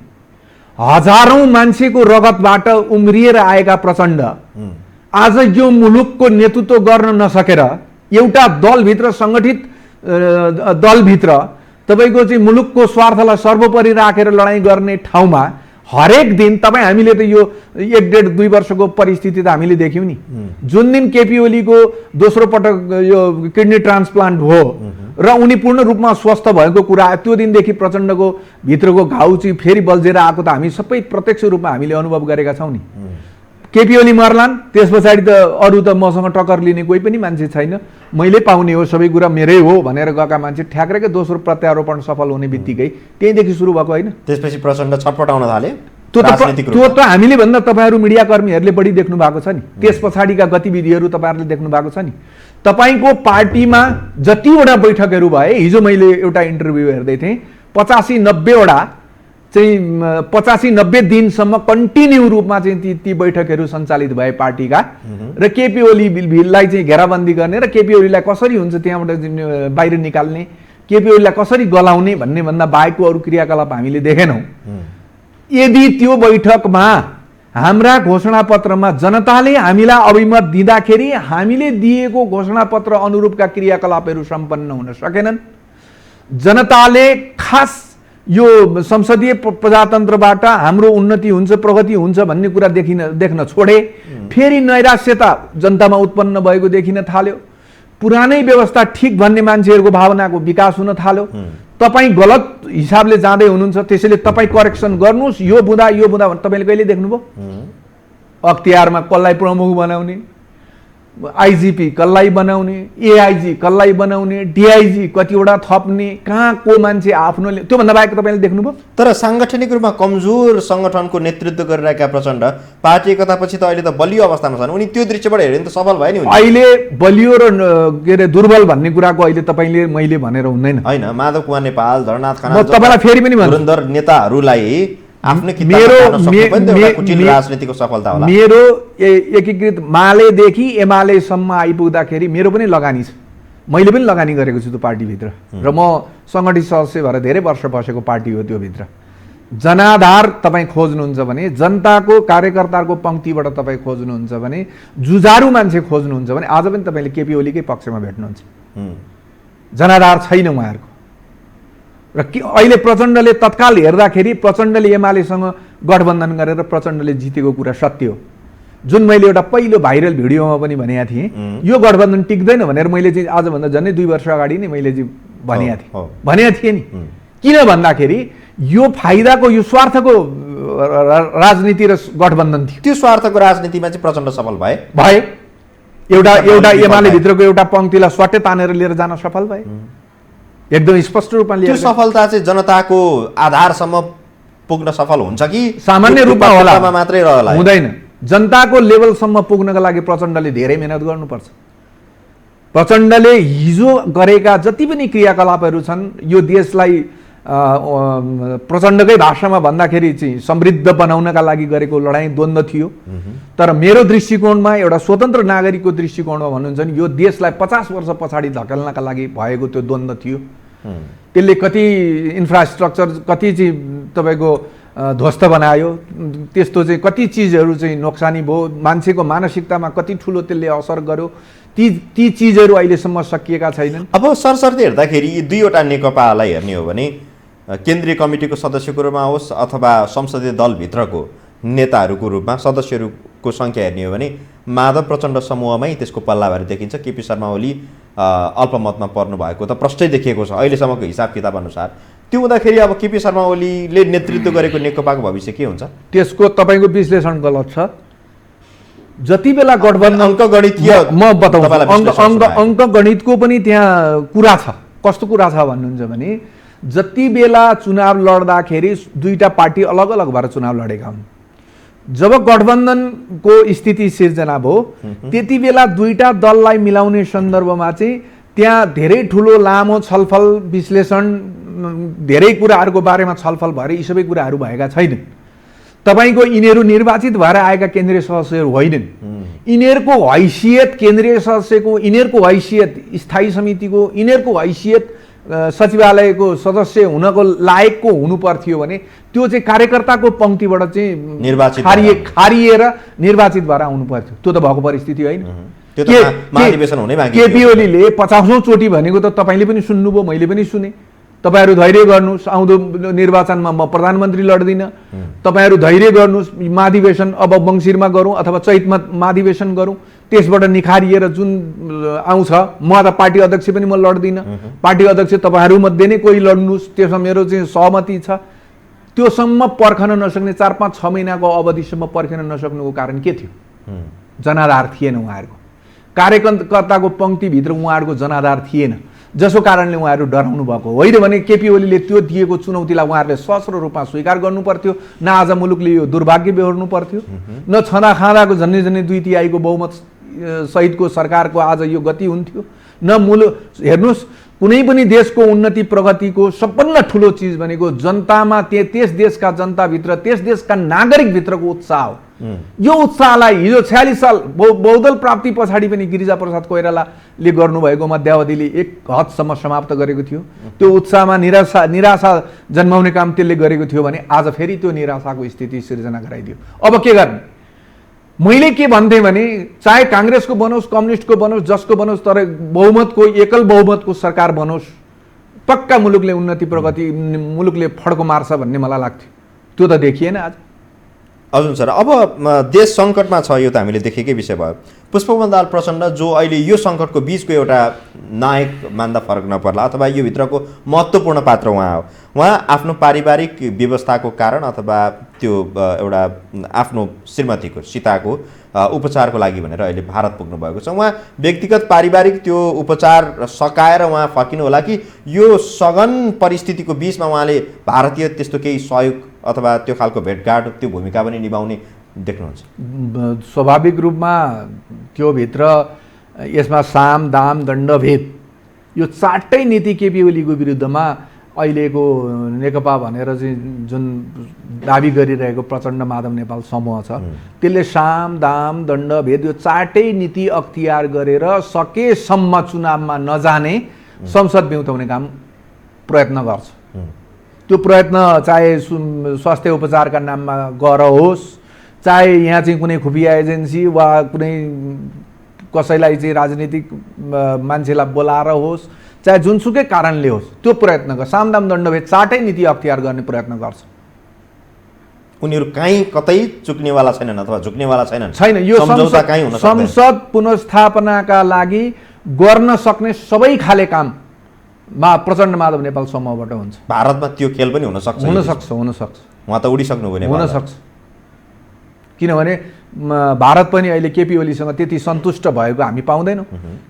हजारौं मान्छेको रगतबाट उम्रिएर आएका प्रचण्ड आज यो मुलुकको नेतृत्व गर्न नसकेर एउटा दलभित्र सङ्गठित दलभित्र तपाईँको चाहिँ मुलुकको स्वार्थलाई सर्वोपरि राखेर लडाइँ गर्ने ठाउँमा हरेक दिन तपाईँ हामीले त यो 1.5-2 वर्षको परिस्थिति त हामीले देख्यौँ नि। जुन दिन केपी ओलीको दोस्रो पटक यो किडनी ट्रान्सप्लान्ट हो र उनी पूर्ण रूपमा स्वस्थ भएको कुरा त्यो दिनदेखि प्रचण्डको भित्रको घाउ चाहिँ फेरि बल्झेर आएको त हामी सबै प्रत्यक्ष रूपमा हामीले अनुभव गरेका छौँ नि। केपी ओली मर्लान्, त्यस पछाडि त अरू त मसँग टक्कर लिने कोही पनि मान्छे छैन, मैले पाउने हो, सबै कुरा मेरै हो भनेर गएका मान्छे ठ्याक्रेकै दोस्रो प्रत्यारोपण सफल हुने बित्तिकै त्यहीँदेखि सुरु भएको होइन। त्यसपछि प्रचण्ड छटपटाउन थाले। त्यो त हामीले भन्दा तपाईँहरू मिडियाकर्मीहरूले बढी देख्नु भएको छ नि। त्यस पछाडिका गतिविधिहरू तपाईँहरूले देख्नु भएको छ नि। तपाईँको पार्टीमा जतिवटा बैठकहरू भए, हिजो मैले एउटा इन्टरभ्यू हेर्दै थिएँ, 85-90वटा चाहिँ 85-90 दिनसम्म कन्टिन्यू रूपमा चाहिँ ती बैठकहरू सञ्चालित भए पार्टीका, र केपी ओलीलाई चाहिँ घेराबन्दी गर्ने र केपी ओलीलाई कसरी हुन्छ त्यहाँबाट बाहिर निकाल्ने, केपी ओलीलाई कसरी गलाउने भन्ने भन्दा बाहेकको अरू क्रियाकलाप हामीले देखेनौँ। यदि त्यो बैठकमा हाम्रा घोषणापत्रमा जनताले हामीलाई अभिमत दिँदाखेरि हामीले दिएको घोषणापत्र अनुरूपका क्रियाकलापहरू सम्पन्न हुन सकेनन्, जनताले खास यो संसदीय प्रजातन्त्रबाट हाम्रो उन्नति हुन्छ, प्रगति हुन्छ भन्ने कुरा देख्न छोडे, फेरि नैराश्यता जनतामा उत्पन्न भएको देखिन थाल्यो, पुरानै व्यवस्था ठिक भन्ने मान्छेहरूको भावनाको विकास हुन थाल्यो। तपाईँ गलत हिसाबले जाँदै हुनुहुन्छ, त्यसैले तपाईँ करेक्सन गर्नुहोस्, यो बुँदा तपाईँले कहिले देख्नुभयो? अख्तियारमा कसलाई प्रमुख बनाउने, आइजिपी कसलाई बनाउने, एआइजी कसलाई बनाउने, डिआइजी कतिवटा थप्ने, कहाँ को मान्छे आफ्नो, त्योभन्दा बाहेक तपाईँले देख्नुभयो? तर साङ्गठनिक रूपमा कमजोर सङ्गठनको नेतृत्व गरिरहेका प्रचण्ड पार्टी एकतापछि त अहिले त बलियो अवस्थामा छन्। उनी त्यो दृश्यबाट हेऱ्यो भने त सफल भयो नि। अहिले बलियो र के अरे दुर्बल भन्ने कुराको अहिले तपाईँले मैले भनेर हुँदैन होइन। माधव कुमार नेपाल, धर्मनाथ खनाल, म तपाईँलाई फेरि पनि भन्छु, धुरन्धर नेताहरूलाई आफ्नो राजनीतिको सफलता होला। मेरो एकीकृत मालेदेखि एमालेसम्म आइपुग्दाखेरि मेरो पनि लगानी छ, मैले पनि लगानी गरेको छु त्यो पार्टीभित्र, र म सङ्गठित सदस्य भएर धेरै वर्ष बसेको पार्टी हो। त्योभित्र जनाधार तपाईँ खोज्नुहुन्छ भने, जनताको कार्यकर्ताको पङ्क्तिबाट तपाईँ खोज्नुहुन्छ भने, जुझारु मान्छे खोज्नुहुन्छ भने आज पनि तपाईँले केपी ओलीकै पक्षमा भेट्नुहुन्छ। जनाधार छैन उहाँहरूको। र अहिले प्रचण्डले तत्काल हेर्दाखेरि प्रचण्डले एमालेसँग गठबन्धन गरेर प्रचण्डले जितेको कुरा सत्य हो। जुन मैले एउटा पहिलो भाइरल भिडियोमा पनि भनेको थिएँ, यो गठबन्धन टिक्दैन भनेर मैले चाहिँ आजभन्दा झन्डै 2 वर्ष अगाडि नै मैले चाहिँ भनेको थिएँ नि। किन भन्दाखेरि यो फाइदाको, यो स्वार्थको राजनीति र गठबन्धन थियो। त्यो स्वार्थको राजनीतिमा चाहिँ प्रचण्ड सफल भए। एउटा एमाले भित्रको एउटा पङ्क्तिलाई स्वाटै तानेर लिएर जान सफल भए, एकदम स्पष्ट रूपमा लिएर। त्यो सफलता चाहिँ जनताको आधारसम्म पुग्न सफल हुन्छ कि सामान्य रूपमा होला मात्रै रहला? हुँदैन। जनताको लेभलसम्म पुग्नका लागि प्रचण्डले धेरै मेहनत गर्नुपर्छ। प्रचण्डले हिजो गरेका जति पनि क्रियाकलापहरू छन्, यो देशलाई प्रचण्डकै भाषामा भन्दाखेरि चाहिँ समृद्ध बनाउनका लागि गरेको लडाइँ द्वन्द्व थियो। तर मेरो दृष्टिकोणमा, एउटा स्वतन्त्र नागरिकको दृष्टिकोणमा भन्नुहुन्छ भने यो देशलाई 50 वर्ष पछाडि धकेल्नका लागि भएको त्यो द्वन्द्व थियो। त्यसले कति इन्फ्रास्ट्रक्चर, कति चाहिँ तपाईँको ध्वस्त बनायो, त्यस्तो चाहिँ कति चिजहरू चाहिँ नोक्सानी भयो, मान्छेको मानसिकतामा कति ठुलो त्यसले असर गर्यो, ती चिजहरू अहिलेसम्म सकिएका छैनन्। अब सरसर्ती हेर्दाखेरि यी दुईवटा नेकपालाई हेर्ने हो भने केन्द्रीय कमिटीको सदस्यको रूपमा होस् अथवा संसदीय दलभित्रको नेताहरूको रूपमा सदस्यहरूको सङ्ख्या हेर्ने हो भने माधव प्रचण्ड समूहमै त्यसको पल्लाभारी देखिन्छ। केपी शर्मा ओली अल्पमतमा पर्नु भएको त प्रष्टै देखिएको छ अहिलेसम्मको हिसाब किताब अनुसार। त्यो हुँदाखेरि अब केपी शर्मा ओलीले नेतृत्व गरेको नेकपाको भविष्य के हुन्छ? त्यसको तपाईँको विश्लेषण गलत छ। जति बेला गठबन्धन अङ्कगणितीय म बताउँछु, अङ्कगणितको पनि त्यहाँ कुरा छ। कस्तो कुरा छ भन्नुहुन्छ भने, जति बेला चुनाव लड्दाखेरि दुईटा पार्टी अलग अलग भएर चुनाव लडेका हुन्। जब गठबन्धनको स्थिति सिर्जना भयो त्यति बेला दुईटा दललाई मिलाउने सन्दर्भमा चाहिँ त्यहाँ धेरै ठुलो लामो छलफल, विश्लेषण, धेरै कुराहरूको बारेमा छलफल भएर यी सबै कुराहरू भएका छैनन्। तपाईँको यिनीहरू निर्वाचित भएर आएका केन्द्रीय सदस्यहरू होइनन्। यिनीहरूको हैसियत केन्द्रीय सदस्यको, यिनीहरूको हैसियत स्थायी समितिको, यिनीहरूको हैसियत सचिवालयको सदस्य हुनको लायकको हुनु पर्थ्यो भने त्यो चाहिँ कार्यकर्ताको पङ्क्तिबाट चाहिँ खारिएर निर्वाचित भएर आउनु पर्थ्यो। त्यो त भएको परिस्थिति होइन। केपी ओलीले 50औं चोटि भनेको त तपाईँले पनि सुन्नुभयो, मैले पनि सुने। तपाईँहरू धैर्य गर्नुहोस्, आउँदो निर्वाचनमा म प्रधानमन्त्री लड्दिनँ, तपाईँहरू धैर्य गर्नुहोस्, महाधिवेशन अब मङ्सिरमा गरौँ अथवा चैतमा महाधिवेशन गरौँ, त्यसबाट निखारिएर जुन आउँछ, म त पार्टी अध्यक्ष पनि म लड्दिनँ, पार्टी अध्यक्ष तपाईँहरूमध्ये नै कोही लड्नुहोस्, त्यसमा मेरो चाहिँ सहमति छ, त्योसम्म पर्खन नसक्ने 4-5-6 महिनाको अवधिसम्म पर्खिन नसक्नुको कारण के थियो? जनाधार थिएन उहाँहरूको, कार्यकर्ताको पङ्क्तिभित्र उहाँहरूको जनाधार थिएन, जसको कारणले उहाँहरू डराउनु भएको होइन भने केपी ओलीले त्यो दिएको चुनौतीलाई उहाँहरूले सशस्त्र रूपमा स्वीकार गर्नु पर्थ्यो, न आज मुलुकले यो दुर्भाग्य बेहोर्नु पर्थ्यो, न छँदा खाँदाको झन्डै 2/3 बहुमत सहितको सरकारको आज यो गति हुन्थ्यो, न मुलुक हेर्नुहोस् कुनै पनि देशको उन्नति प्रगतिको सबभन्दा ठुलो चिज भनेको जनतामा त्यस देशका जनताभित्र त्यस देशका नागरिकभित्रको उत्साह हो। यो उत्साहलाई हिजो 46 साल बहुदल प्राप्ति पछाडि पनि गिरिजाप्रसाद कोइरालाले गर्नुभएको मध्यावधिले एक हदसम्म समाप्त गरेको थियो। त्यो उत्साहमा निराशा जन्माउने काम त्यसले गरेको थियो भने आज फेरि त्यो निराशाको स्थिति सिर्जना गराइदियो। अब के गर्ने? मैले के भन्थेँ भने चाहे काङ्ग्रेसको बनोस्, कम्युनिस्टको बनोस्, जसको बनोस्, तर बहुमतको एकल बहुमतको सरकार बनोस्, पक्का मुलुकले उन्नति प्रगति, मुलुकले फड्को मार्छ भन्ने मलाई लाग्थ्यो। त्यो त देखिएन आज। हजुर सर, अब देश सङ्कटमा छ, यो त हामीले देखेकै विषय भयो। पुष्पकमल दाहाल प्रचण्ड जो अहिले यो सङ्कटको बिचको एउटा नायक मान्दा फरक नपर्ला, अथवा यो भित्रको महत्त्वपूर्ण पात्र उहाँ हो। उहाँ आफ्नो पारिवारिक व्यवस्थाको कारण अथवा त्यो एउटा आफ्नो श्रीमतीको सीताको उपचारको लागि भनेर अहिले भारत पुग्नु भएको छ। उहाँ व्यक्तिगत पारिवारिक त्यो उपचार सकाएर उहाँ फर्किनु होला कि यो सघन परिस्थितिको बिचमा उहाँले भारतीय त्यस्तो केही सहयोग अथवा त्यो खालको भेटघाट, त्यो भूमिका पनि निभाउने देख्नुहुन्छ? स्वाभाविक रूपमा त्यो भित्र यसमा साम दाम दण्ड भेद यो चारटै नीति केपी ओलीको विरुद्धमा अहिलेको नेकपा भनेर चाहिँ जुन दाबी गरिरहेको प्रचण्ड माधव नेपाल समूह छ, त्यसले साम दाम दण्ड भेद यो चारटै नीति अख्तियार गरेर सकेसम्म चुनावमा नजाने संसद बिउताउने काम प्रयत्न गर्छ। त्यो प्रयत्न चाहे स्वास्थ्य उपचारका नाममा गर होस्, चाहे यहाँ चाहिँ कुनै खुफिया एजेन्सी वा कुनै कसैलाई चाहिँ राजनीतिक मान्छेलाई बोलाएर होस्, चाहे जुनसुकै कारणले होस्, त्यो प्रयत्न गर्छ। सामदाम दण्डभेद चारटै नीति अख्तियार गर्ने प्रयत्न गर्छ। उनीहरू कहीँ कतै चुक्नेवाला छैनन् अथवा झुक्नेवाला छैनन्। छैन, यो संसद पुनर्स्थापनाका लागि गर्न सक्ने सबै खाले काम प्रचण्ड माधव नेपाल समूहबाट हुन्छ। भारतमा त्यो खेल पनि हुनसक्छ। उहाँ त उडिसक्नु भयो, हुनसक्छ। किनभने भारत पनि अहिले केपी ओलीसँग त्यति सन्तुष्ट भएको हामी पाउँदैनौँ।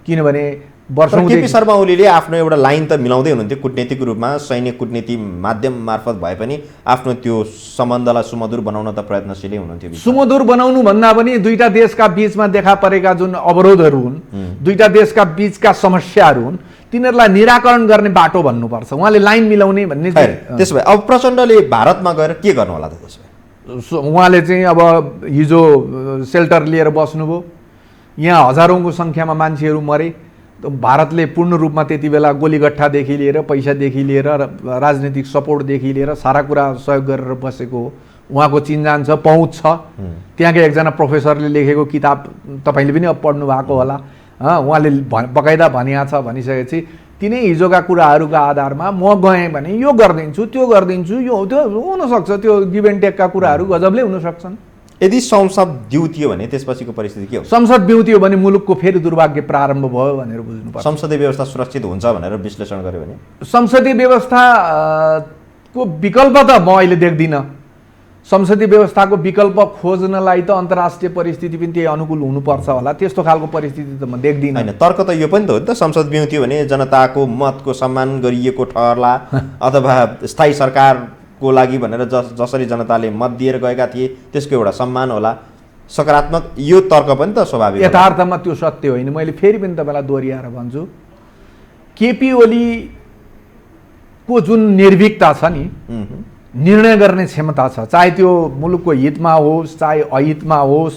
किनभने केपी शर्मा ओलीले आफ्नो एउटा लाइन त मिलाउँदै हुनुहुन्थ्यो कुटनीतिक रूपमा, सैन्य कुटनीति माध्यम मार्फत भए पनि आफ्नो त्यो सम्बन्धलाई सुमधुर बनाउन त प्रयत्नशीलै हुनुहुन्थ्यो। सुमधुर बनाउनु भन्दा पनि दुईटा देशका बीचमा देखा परेका जुन अवरोधहरू हुन्, दुईटा देशका बीचका समस्याहरू हुन्, तिनीहरूलाई निराकरण गर्ने बाटो भन्नुपर्छ। उहाँले लाइन मिलाउने भन्ने। त्यसो भए अब प्रचण्डले भारतमा गएर के गर्नु होला त? त्यसो भए उहाँले चाहिँ अब हिजो सेल्टर लिएर बस्नुभयो, यहाँ हजारौँको सङ्ख्यामा मान्छेहरू मरे, भारतले पूर्ण रूपमा त्यति बेला गोलीगट्ठादेखि लिएर पैसादेखि लिएर राजनीतिक सपोर्टदेखि लिएर सारा कुरा सहयोग गरेर बसेको हो। उहाँको चिन्जान छ, पहुँच छ। त्यहाँकै एकजना प्रोफेसरले लेखेको किताब तपाईँले पनि अब पढ्नु भएको होला, उहाँले बकाइदा भनिया छ, भनिसकेपछि तिनै हिजोका कुराहरूका आधारमा म गएँ भने यो गरिदिन्छु, त्यो गरिदिन्छु, यो त्यो हुनसक्छ। त्यो गिभ एन्ड टेकका कुराहरू गजबले हुन सक्छन्। यदि संसद बिउतियो भने त्यसपछिको परिस्थिति के हो? संसद बिउतियो भने मुलुकको फेरि दुर्भाग्य प्रारम्भ भयो भनेर बुझ्नुपर्छ। संसदीय व्यवस्था सुरक्षित हुन्छ भनेर विश्लेषण गर्यो भने संसदीय व्यवस्थाको विकल्प त म अहिले देख्दिनँ। संसदीय व्यवस्थाको विकल्प खोज्नलाई त अन्तर्राष्ट्रिय परिस्थिति पनि त्यही अनुकूल हुनुपर्छ होला, त्यस्तो खालको परिस्थिति त म देख्दिनँ। होइन, तर्क त यो पनि त हो नि त, संसद बिउतियो भने जनताको मतको सम्मान गरिएको ठहरला अथवा स्थायी सरकारको लागि भनेर जसरी जनताले मत दिएर गएका थिए त्यसको एउटा सम्मान होला, सकारात्मक। यो तर्क पनि त स्वाभाविक। यथार्थमा त्यो सत्य होइन। मैले फेरि पनि तपाईँलाई दोहोऱ्याएर भन्छु, केपी ओलीको जुन निर्भीकता छ नि, निर्णय गर्ने क्षमता छ, चाहे त्यो मुलुकको हितमा होस् चाहे अहितमा होस्,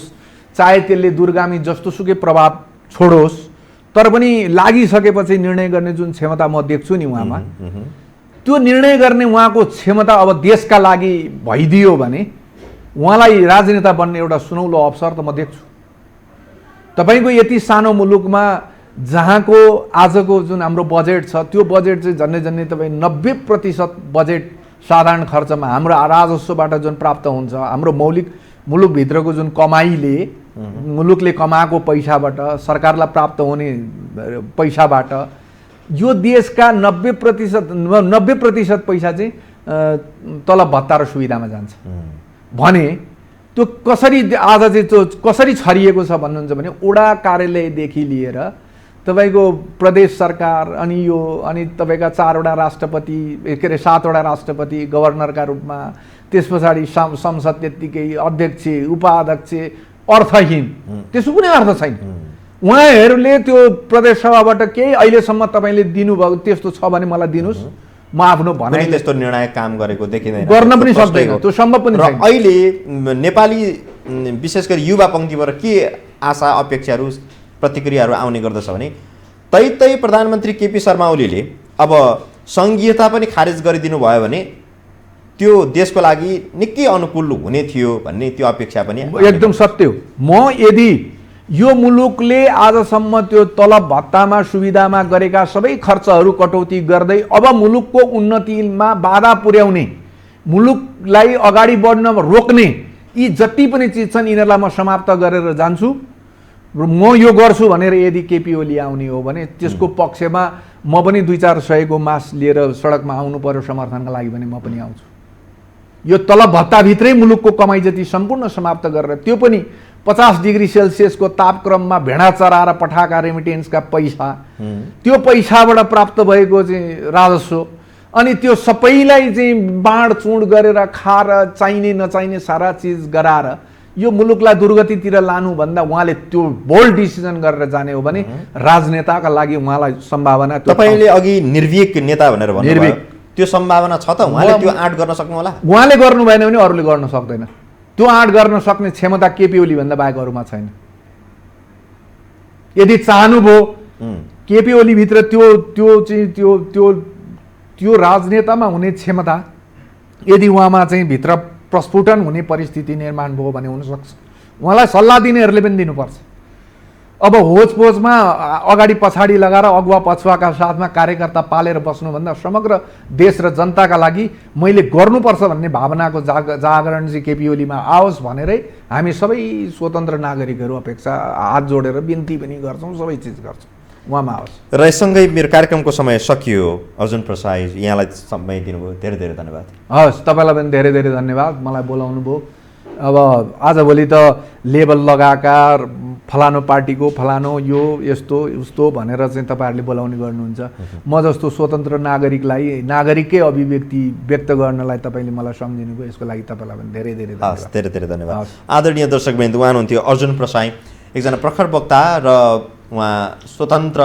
चाहे त्यसले दूरगामी जस्तोसुकै प्रभाव छोडोस्, तर पनि लागिसकेपछि निर्णय गर्ने जुन क्षमता म देख्छु नि उहाँमा, त्यो निर्णय गर्ने उहाँको क्षमता अब देशका लागि भइदियो भने उहाँलाई राजनेता बन्ने एउटा सुनौलो अवसर त म देख्छु। तपाईँको यति सानो मुलुकमा जहाँको आजको जुन हाम्रो बजेट छ, त्यो बजेट चाहिँ झन्डै तपाईँ 90% बजेट साधारण खर्चमा हाम्रो राजस्वबाट जुन प्राप्त हुन्छ, हाम्रो मौलिक मुलुकभित्रको जुन कमाइले मुलुकले कमाएको पैसाबाट, सरकारलाई प्राप्त हुने पैसाबाट यो देशका 90% पैसा चाहिँ तलब भत्ता र सुविधामा जान्छ भने त्यो कसरी आज चाहिँ त्यो कसरी छरिएको छ भन्नुहुन्छ भने वडा कार्यालयदेखि लिएर तपाईको प्रदेश सरकार अनि तपाईका 4वटा राष्ट्रपति के अरे 7वटा राष्ट्रपति गभर्नरका रूपमा, त्यस पछाडि संसद त्यत्तिकै अध्यक्ष उपाध्यक्ष अर्थहीन, त्यसको कुनै अर्थ छैन। उहाँहरूले त्यो प्रदेश सभाबाट केही अहिलेसम्म तपाईँले दिनुभएको त्यस्तो छ भने मलाई दिनुहोस्, म आफ्नो भनाइ त्यस्तो निर्णायक काम गरेको देखिँदैन, गर्न पनि सक्दैन, त्यो सम्भव पनि छैन। अहिले नेपाली विशेष गरी युवा पङ्क्तिबाट के आशा अपेक्षाहरू प्रतिक्रियाहरू आउने गर्दछ भने तै प्रधानमन्त्री केपी शर्मा ओलीले अब सङ्घीयता पनि खारेज गरिदिनु भयो भने त्यो देशको लागि निकै अनुकूल हुने थियो भन्ने त्यो अपेक्षा पनि एकदम सत्य हो। म यदि यो मुलुकले आजसम्म त्यो तलब भत्तामा सुविधामा गरेका सबै खर्चहरू कटौती गर्दै अब मुलुकको उन्नतिमा बाधा पुर्याउने, मुलुकलाई अगाडि बढ्न रोक्ने यी जति पनि चिज छन् यिनीहरूलाई म समाप्त गरेर जान्छु, म यो गर्छु भनेर यदि केपी ओली आउने हो भने त्यसको पक्षमा म पनि 2-4 सयको मास लिएर सडकमा आउनु पर्यो समर्थनका लागि भने म पनि आउँछु। यो तलब भत्ताभित्रै मुलुकको कमाइ जति सम्पूर्ण समाप्त गरेर त्यो पनि 50 डिग्री सेल्सियसको तापक्रममा भेडा चराएर पठाएका रेमिटेन्सका पैसा, त्यो पैसाबाट प्राप्त भएको चाहिँ राजस्व, अनि त्यो सबैलाई चाहिँ बाँडचुँड गरेर खाएर चाहिने नचाहिने सारा चिज गराएर यो मुलुकलाई दुर्गतितिर लानुभन्दा उहाँले त्यो बोल्ड डिसिजन गरेर जाने हो भने राजनेताका लागि उहाँलाई सम्भावना, तपाईँले अघि निर्भीक नेता भनेर भन्नुभयो, त्यो सम्भावना छ त? उहाँले त्यो आँट गर्न सक्नु होला? उहाँले गर्नु भएन भने अरूले गर्न सक्दैन। त्यो आँट गर्न सक्ने क्षमता केपी ओली भन्दा बाहेक अरूमा छैन। यदि चाहनुभयो केपी ओली भित्र त्यो राजनेतामा हुने क्षमता यदि उहाँमा चाहिँ भित्र प्रस्फुटन हुने परिस्थिति निर्माण भयो भने हुनसक्छ। उहाँलाई सल्लाह दिनेहरूले पनि दिनुपर्छ। अब होचपोचमा अगाडि पछाडि लगाएर अगुवा पछुवाका साथमा कार्यकर्ता पालेर बस्नुभन्दा समग्र देश र जनताका लागि मैले गर्नुपर्छ भन्ने भावनाको जागरण चाहिँ केपी ओलीमा आओस् भनेरै हामी सबै स्वतन्त्र नागरिकहरू अपेक्षा हात जोडेर बिन्ती पनि गर्छौँ, सबै चिज गर्छौँ उहाँमा आओस्। र यससँगै मेरो कार्यक्रमको समय सकियो। अर्जुन प्रसाद, यहाँलाई समय दिनुभयो, धेरै धेरै धन्यवाद। हस्, तपाईँलाई पनि धेरै धेरै धन्यवाद मलाई बोलाउनु भयो। अब आजभोलि त लेबल लगाएका फलानु पार्टीको फलानु यो यस्तो उस्तो भनेर चाहिँ तपाईँहरूले बोलाउने गर्नुहुन्छ। म जस्तो स्वतन्त्र नागरिककै अभिव्यक्ति व्यक्त गर्नलाई तपाईँले मलाई सम्झिनुभयो, यसको लागि तपाईँलाई पनि धेरै धेरै धन्यवाद। धेरै धेरै धन्यवाद। आदरणीय दर्शकवृन्द, उहाँ हुनुहुन्थ्यो अर्जुन प्रसाई, एकजना प्रखर वक्ता र उहाँ स्वतन्त्र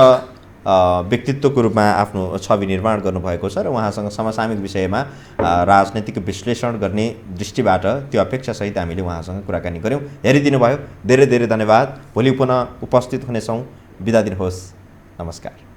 व्यक्तित्वको रूपमा आफ्नो छवि निर्माण गर्नुभएको छ र उहाँसँग समसामयिक विषयमा राजनैतिक विश्लेषण गर्ने दृष्टिबाट त्यो अपेक्षासहित हामीले उहाँसँग कुराकानी गऱ्यौँ। हेरिदिनु भयो, धेरै धेरै धन्यवाद। भोलि पुनः उपस्थित हुनेछौँ। बिदा दिनुहोस्, नमस्कार।